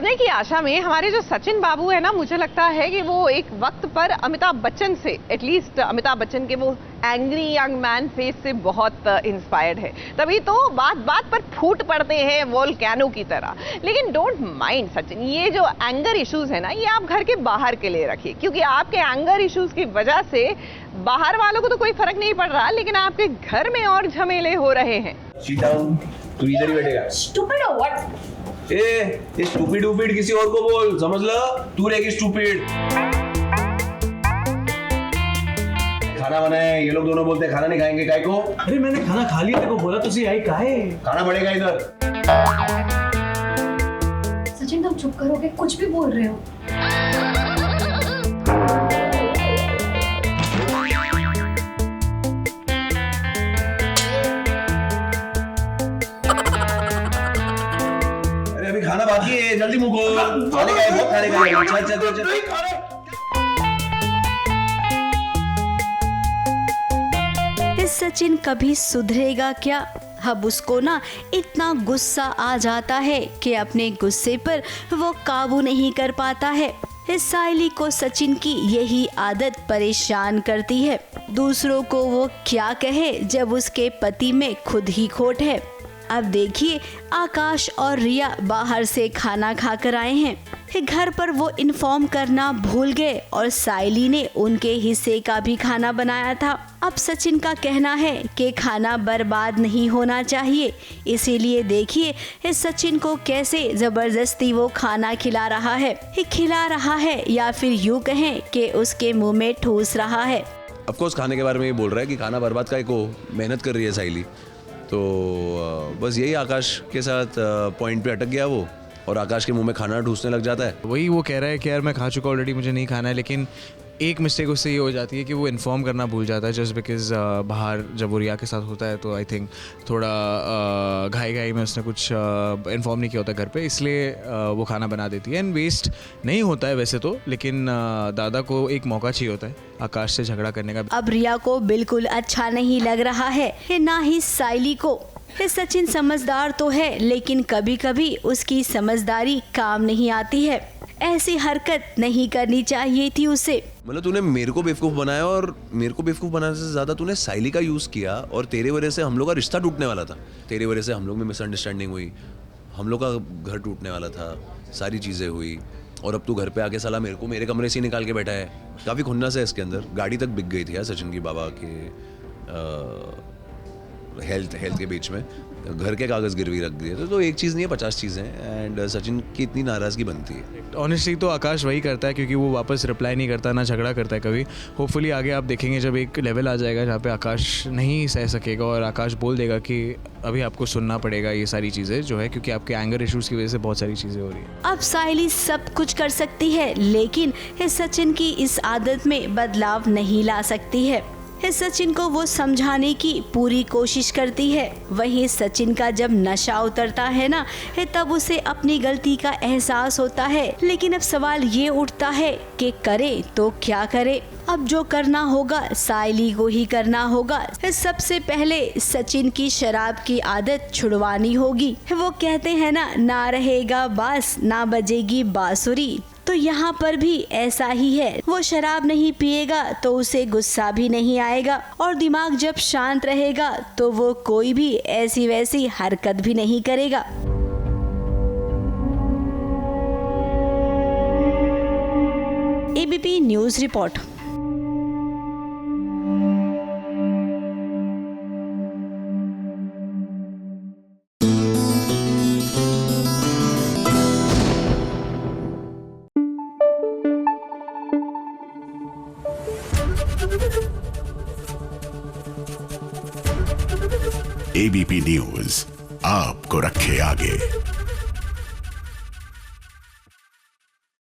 जोड़ने की आशा में हमारे जो सचिन बाबू है ना, मुझे लगता है कि वो एक वक्त पर अमिताभ बच्चन से, एटलीस्ट अमिताभ बच्चन के वो एंग्री यंग मैन फेस से बहुत इंस्पायर्ड है। तभी तो बात बात पर फूट पड़ते हैं वोल्केनो की तरह। लेकिन डोंट माइंड सचिन, ये जो एंगर इश्यूज है ना, ये आप घर के बाहर के लिए रखिए, क्योंकि आपके एंगर इश्यूज की वजह से बाहर वालों को तो कोई फर्क नहीं पड़ रहा, लेकिन आपके घर में और झमेले हो रहे हैं। तू इधर ही बैठेगा। स्टूपिड और व्हाट? ये स्टूपिड उपिड किसी और को बोल, समझ लो तू रहेगी स्टूपिड। खाना बनाए, ये लोग दोनों बोलते हैं खाना नहीं खाएंगे, काय को? अरे मैंने खाना खा लिया, तेरे को बोला तो सही, आई काहे? खाना पड़ेगा इधर। सचिन तुम चुप करोगे? कुछ भी बोल रहे हो। अरे अभी खाना बाकी है, जल्दी मुंह खोल। खाने का है, बहुत खाने का है। चल। सचिन कभी सुधरेगा क्या? अब उसको ना इतना गुस्सा आ जाता है कि अपने गुस्से पर वो काबू नहीं कर पाता है। इस साइली को सचिन की यही आदत परेशान करती है। दूसरों को वो क्या कहे जब उसके पति में खुद ही खोट है। अब देखिए, आकाश और रिया बाहर से खाना खाकर आए हैं। घर पर वो इन्फॉर्म करना भूल गए और साइली ने उनके हिस्से का भी खाना बनाया था। अब सचिन का कहना है कि खाना बर्बाद नहीं होना चाहिए, इसीलिए देखिए इस सचिन को कैसे जबरदस्ती वो खाना खिला रहा है या फिर यूं कहें कि उसके मुंह में ठूस रहा है। ऑफ कोर्स खाने के बारे में ये बोल रहा है कि खाना बर्बाद काहे को, मेहनत कर रही है साइली। तो बस यही आकाश के साथ पॉइंट पे अटक गया वो, और आकाश के मुंह में खाना ठूसने लग जाता है। वही वो कह रहा है कि यार मैं खा चुका ऑलरेडी, मुझे नहीं खाना है, लेकिन एक मिस्टेक उससे ये हो जाती है कि वो इन्फॉर्म करना भूल जाता है। जस्ट बिकॉज बाहर जब वो रिया के साथ होता है तो आई थिंक थोड़ा घाई में उसने कुछ इन्फॉर्म नहीं किया होता घर पे, इसलिए वो खाना बना देती है। एंड वेस्ट नहीं होता है वैसे तो, लेकिन दादा को एक मौका चाहिए होता है आकाश से झगड़ा करने का। अब रिया को बिल्कुल अच्छा नहीं लग रहा है, ना ही साइली को। सचिन समझदार तो है, लेकिन कभी कभी उसकी समझदारी काम नहीं आती है। ऐसी हरकत नहीं करनी चाहिए थी उसे। मतलब तूने मेरे को बेवकूफ बनाया, और मेरे को बेवकूफ बनाने से ज्यादा तूने साइली का यूज किया, और तेरे वजह से हम लोग का रिश्ता टूटने वाला था। तेरे वजह से हम लोग में मिसअंडरस्टैंडिंग हुई, हम लोग का घर टूटने वाला था, सारी चीजें हुई। और अब तू घर पे आके साला मेरे को मेरे कमरे से ही निकाल के बैठा है। काफी खुन्नस है इसके अंदर। गाड़ी तक बिक गई थी यार सचिन की बाबा के हेल्थ के बीच में, घर के कागज गिरवी रख दिए थे। तो एक चीज़ नहीं है, 50 चीज़ें। एंड सचिन की इतनी नाराज़गी बनती है। ऑनेस्टली तो आकाश वही करता है, क्योंकि वो वापस रिप्लाई नहीं करता, ना झगड़ा करता है कभी। होपफुली आगे आप देखेंगे जब एक लेवल आ जाएगा जहाँ पे आकाश नहीं सह सकेगा और आकाश बोल देगा कि अभी आपको सुनना पड़ेगा ये सारी चीज़ें जो है, क्योंकि आपके एंगर इश्यूज़ की वजह से बहुत सारी चीज़ें हो रही है। अब साइली सब कुछ कर सकती है, लेकिन सचिन की इस आदत में बदलाव नहीं ला सकती है। सचिन को वो समझाने की पूरी कोशिश करती है। वहीं सचिन का जब नशा उतरता है ना, तब उसे अपनी गलती का एहसास होता है। लेकिन अब सवाल ये उठता है कि करे तो क्या करे। अब जो करना होगा साइली को ही करना होगा। सबसे पहले सचिन की शराब की आदत छुड़वानी होगी। वो कहते हैं ना रहेगा बांस ना बजेगी बांसुरी। तो यहाँ पर भी ऐसा ही है। वो शराब नहीं पिएगा तो उसे गुस्सा भी नहीं आएगा, और दिमाग जब शांत रहेगा तो वो कोई भी ऐसी वैसी हरकत भी नहीं करेगा। ABP news report. ABP news आपको रखे आगे।